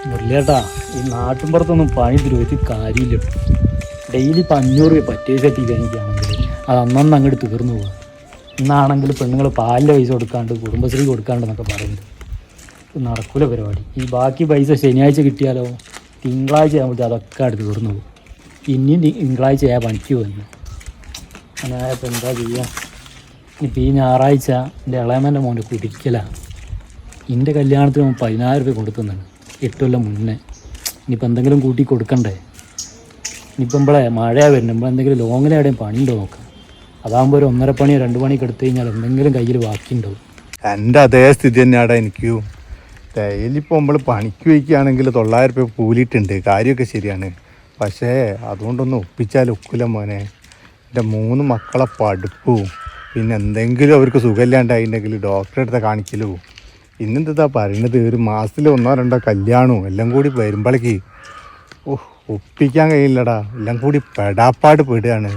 മുരളിയേട്ടാ, ഈ നാട്ടിൻപുറത്തൊന്നും പണി തരുവത്തി കാര്യമില്ല. ഡെയിലി ഇപ്പം 500 രൂപ പറ്റേ സെറ്റ് എനിക്കാണെങ്കിൽ അത് അന്നന്ന് അങ്ങോട്ട് തീർന്നു പോകുക. ഇന്നാണെങ്കിൽ പെണ്ണുങ്ങൾ പാലിൻ്റെ പൈസ കൊടുക്കാണ്ട് കുടുംബശ്രീ കൊടുക്കാണ്ടെന്നൊക്കെ പറയുന്നത് നടക്കൂല പരിപാടി. ഈ ബാക്കി പൈസ ശനിയാഴ്ച കിട്ടിയാലോ തിങ്കളാഴ്ച ആകുമ്പോഴത്തേക്ക് അതൊക്കെ അടുത്ത് തീർന്നു പോകും. ഇനിയും തിങ്കളാഴ്ച പണിക്ക് വന്നു. അങ്ങനെ ഇപ്പം എന്താ ചെയ്യുക? ഇപ്പം ഈ ഞായറാഴ്ച എൻ്റെ ഇളയമൻ്റെ മോൻ്റെ കുടിക്കലാണ്. എൻ്റെ കല്യാണത്തിന് 10,000 രൂപ കൊടുക്കുന്നുണ്ട് 8 കൊല്ലം മുന്നേ. ഇനിയിപ്പോൾ എന്തെങ്കിലും കൂട്ടി കൊടുക്കണ്ടേ? ഇനിയിപ്പം മഴ വരുമ്പോൾ എന്തെങ്കിലും ലോങ്ങിലെവിടെയും പണിയുണ്ടോ നോക്കാം. അതാകുമ്പോൾ ഒരു 1.5 പണിയോ 2 പണിയൊക്കെ എടുത്തു കഴിഞ്ഞാൽ എന്തെങ്കിലും കയ്യിൽ ബാക്കിയുണ്ടാവും. എൻ്റെ അതേ സ്ഥിതി തന്നെയാടാ എനിക്കും. ഡെയിലി ഇപ്പോൾ നമ്മൾ പണിക്ക് വയ്ക്കുകയാണെങ്കിൽ 900 രൂപ കൂലിയിട്ടുണ്ട്, കാര്യമൊക്കെ ശരിയാണ്. പക്ഷേ അതുകൊണ്ടൊന്നും ഒപ്പിച്ചാൽ ഒക്കില്ല മോനെ. എൻ്റെ 3 മക്കളെ പഠിപ്പും പിന്നെ എന്തെങ്കിലും അവർക്ക് സുഖമില്ലാണ്ടായിട്ടുണ്ടെങ്കിൽ ഡോക്ടറെ അടുത്ത് കാണിക്കലോ പിന്നെന്താ പറയണത്, ഒരു മാസത്തിൽ 1-2 കല്യാണവും എല്ലാം കൂടി വരുമ്പോഴേക്ക് ഒപ്പിക്കാൻ കഴിയില്ലടാ. എല്ലാം കൂടി പെടാപ്പാട് പെടുകയാണ്.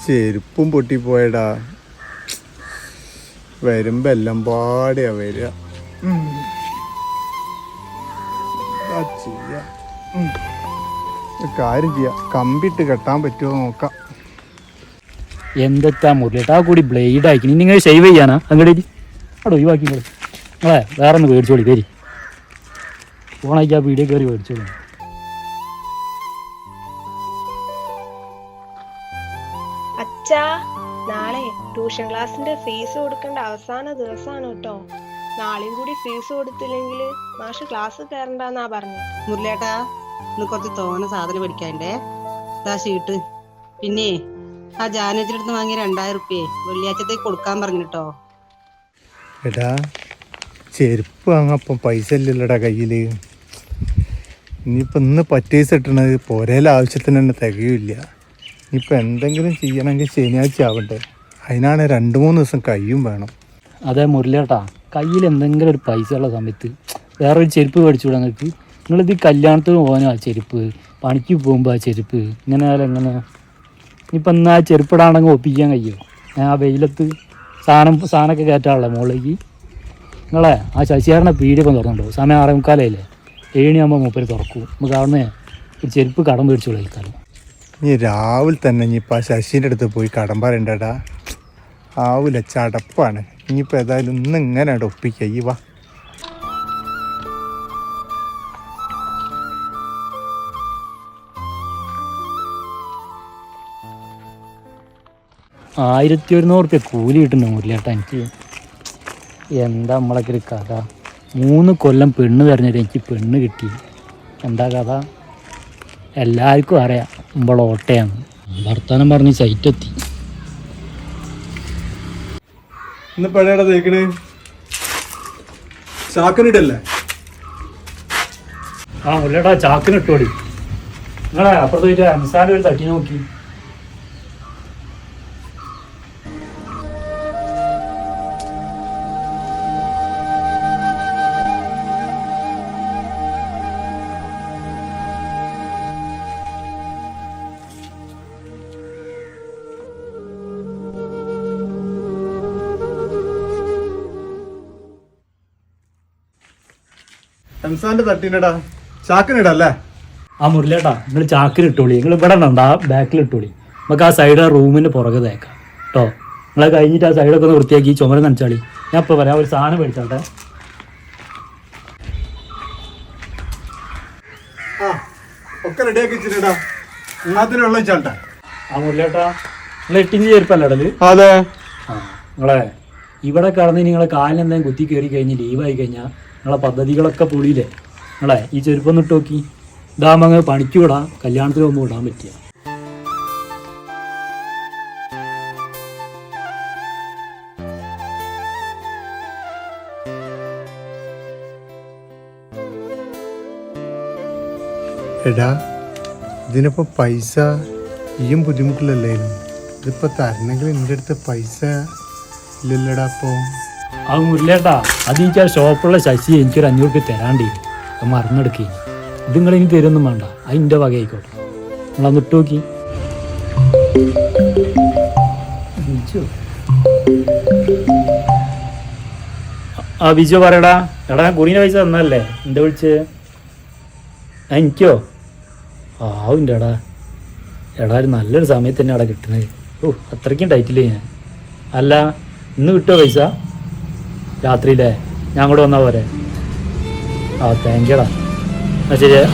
ചെരുപ്പും പൊട്ടിപ്പോയടാ. വരുമ്പോ എല്ലാം പാടിയാ വരിക. കാര്യം ചെയ്യാം, കമ്പിട്ട് കെട്ടാൻ പറ്റുമോ നോക്കാം. എന്തെത്താ മുരളിയേട്ടാ കൂടി ബ്ലേഡ് ആക്കി നിങ്ങൾ ഷേവ് ചെയ്യാനാ? അങ്ങോട്ട് അവിടെ ഒഴിവാക്കി നിങ്ങളെ വേറെ ഒന്ന് മേടിച്ചോളി. വരി ഫോണാക്കി ആ വീഡിയോ കയറി മേടിച്ചോളി. അച്ഛാ, നാളെ ട്യൂഷൻ ക്ലാസ്സിന്റെ ഫീസ് കൊടുക്കേണ്ട അവസാന ദിവസമാണ് കേട്ടോ. നാളെയും കൂടി ഫീസ് കൊടുത്തില്ലെങ്കിൽ മാഷ് ക്ലാസ് കയറണ്ടെന്നാ പറഞ്ഞു. മുരളിയേട്ടാ, ഇന്ന് കുറച്ച് തോനെ സാധനം പഠിക്കാണ്ടേ. ഇതാ ഷീട്ട്. പിന്നെ ആ ജാനേജിന്റെ അടുത്ത് വാങ്ങിയ 2000 രൂപയെ വെള്ളിയാഴ്ചത്തേക്ക് കൊടുക്കാൻ പറഞ്ഞു കേട്ടോ. എടാ ചെരുപ്പ് വാങ്ങപ്പം പൈസ ഇല്ലല്ലോടാ കയ്യിൽ. ഇനിയിപ്പോൾ ഇന്ന് പറ്റേസ് ഇട്ടണത് പോരേല ആവശ്യത്തിന് തന്നെ തികയില്ല. ഇനിയിപ്പോൾ എന്തെങ്കിലും ചെയ്യണമെങ്കിൽ ശനിയാഴ്ച ആവണ്ടേ? അതിനാണ് 2-3 ദിവസം കയ്യും വേണം. അതെ മുരളിയേട്ടാ, കയ്യിൽ എന്തെങ്കിലും ഒരു പൈസ ഉള്ള സമയത്ത് വേറൊരു ചെരുപ്പ് മേടിച്ചുകൂടാ നിങ്ങൾക്ക്? നിങ്ങളിത് കല്യാണത്തിന് പോകാനോ ആ ചെരുപ്പ്, പണിക്ക് പോകുമ്പോൾ ആ ചെരുപ്പ്, ഇങ്ങനെ ആയാലും എങ്ങനെ? ഇനിയിപ്പോൾ എന്നാൽ ആ ചെരുപ്പിടാണെങ്കിൽ ഒപ്പിക്കാൻ കഴിയുമോ? ആ വെയിലത്ത് സാധനമൊക്കെ കയറ്റാനുള്ള മുകളിലേക്ക്. നിങ്ങളെ ആ ശശിയാറിനെ പീടിയൊക്കെ തുറന്നുണ്ടോ? സമയം 6:45 7 മണിയാകുമ്പോൾ മൂപ്പര് തുറക്കും. നമുക്ക് അവിടുന്ന് ഒരു ചെരുപ്പ് കടം മേടിച്ചോളൂ കഴിക്കാനും. ഇനി രാവിലെ തന്നെ ഇനിയിപ്പോൾ ആ ശശീൻ്റെ അടുത്ത് പോയി കടം പറയണ്ടടാ. ആവില്ല, ചടപ്പാണ്. ഇനിയിപ്പോൾ ഏതായാലും ഇന്ന് ഇങ്ങനെ ഒപ്പിക്കുക. ഈ വാ. ₹1100 കൂലി കിട്ടുന്നുണ്ട് മുരളിയേട്ടാ എനിക്ക്. എന്താ നമ്മളൊക്കെ ഒരു കഥ? 3 കൊല്ലം പെണ്ണ് തെരഞ്ഞിട്ട് എനിക്ക് പെണ്ണ് കിട്ടി. എന്താ കഥ? എല്ലാവർക്കും അറിയാം നമ്മളെ ഓട്ടയാണ്. വർത്താനം പറഞ്ഞ് സൈറ്റെത്തി. ഇന്ന് പഴയടാ തേക്കണേ ചാക്കനിട്ടല്ലേ? ആ മുരളിയേട്ടാ, ചാക്കിനിട്ടോടി. നിങ്ങളെ അപ്പുറത്ത് പോയിട്ട് അംസാൻ്റെ ഒരു തട്ടി നോക്കി. എംസാന്റെ തട്ടിനടാ ചാക്കിനിടല്ലേ? ആ മുരളിയേട്ടാ, നിങ്ങൾ ചാക്കിനിട്ടോളി. നിങ്ങൾ ഇവിടെ ഉണ്ടോ? ആ ബാക്കിലിട്ടോളി. നമുക്ക് ആ സൈഡ് റൂമിൻ്റെ പുറകെ തേക്കാം കേട്ടോ. നിങ്ങളെ കഴിഞ്ഞിട്ട് ആ സൈഡൊക്കെ ഒന്ന് വൃത്തിയാക്കി ചുമരം നനച്ചാളി. ഞാൻ ഇപ്പോൾ പറയാം, ഒരു സാധനം മേടിച്ചാട്ടെ. ഒക്കെ റെഡിയാക്കി വെച്ചിട്ടാ. എന്നാത്തിന് വെള്ളം ചാട്ടാ. ആ മുരളിയേട്ടാ, നിങ്ങൾ 8 ഇഞ്ച് ചെരുപ്പല്ലേ ഇടല്? അതെ. ആ നിങ്ങളെ ഇവിടെ കടന്ന് നിങ്ങളെ കാലിന് എന്തെങ്കിലും കുത്തി കയറി കഴിഞ്ഞ് ലീവായി കഴിഞ്ഞാൽ നിങ്ങളെ പദ്ധതികളൊക്കെ പൊളിയില്ലേ? നിങ്ങളെ ഈ ചെരുപ്പൊന്ന് ഇട്ട് നോക്കി. ഇതാകുമ്പോൾ അങ്ങ് പണിക്ക് വിടാം, കല്യാണത്തിന് പോകുമ്പോൾ ഇടാൻ പറ്റിയ. എടാ ഇതിനിപ്പോൾ പൈസ ഈയും ബുദ്ധിമുട്ടില്ലല്ലേ? ഇതിപ്പോൾ തരണമെങ്കിൽ എൻ്റെ അടുത്ത് പൈസ ഇല്ലല്ലടാ. അപ്പോൾ ആ മുരളിയേട്ടാ, അത് എനിക്ക് ആ ഷോപ്പുള്ള ശശി എനിക്കൊരു 500 രൂപ തരാണ്ടി. അത് മറന്നെടുക്കേ. ഇത് നിങ്ങളിനി തരുമൊന്നും വേണ്ട, അതിൻ്റെ വക ആയിക്കോട്ടെ. നിങ്ങളന്ന് ഇട്ട് നോക്കി. ആ ബിജു പറയടാ. എടാ കുടീൻ്റെ പൈസ തന്നല്ലേ, എന്താ വിളിച്ചേ? എനിക്കോ? ആവിൻ്റെ എടാ. എടാ ഒരു നല്ലൊരു സമയത്ത് തന്നെ അവിടെ കിട്ടണത്. ഓ അത്രയ്ക്കും ടൈറ്റില്ലേ ഞാൻ. അല്ല ഇന്ന് കിട്ടുമോ പൈസ രാത്രിയിലേ? ഞാൻ കൂടെ വന്നാൽ പോരെ? ആ താങ്ക് യുടാ. എന്നാ ശരിയാ.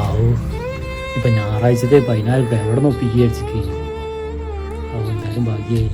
ആവൂ ഇപ്പം ഞായറാഴ്ചത്തെ 14 എവിടെ നിന്ന് ഒപ്പിക്കുക വിചാരിച്ചിട്ട്. എന്തായാലും ഭാഗ്യമായി.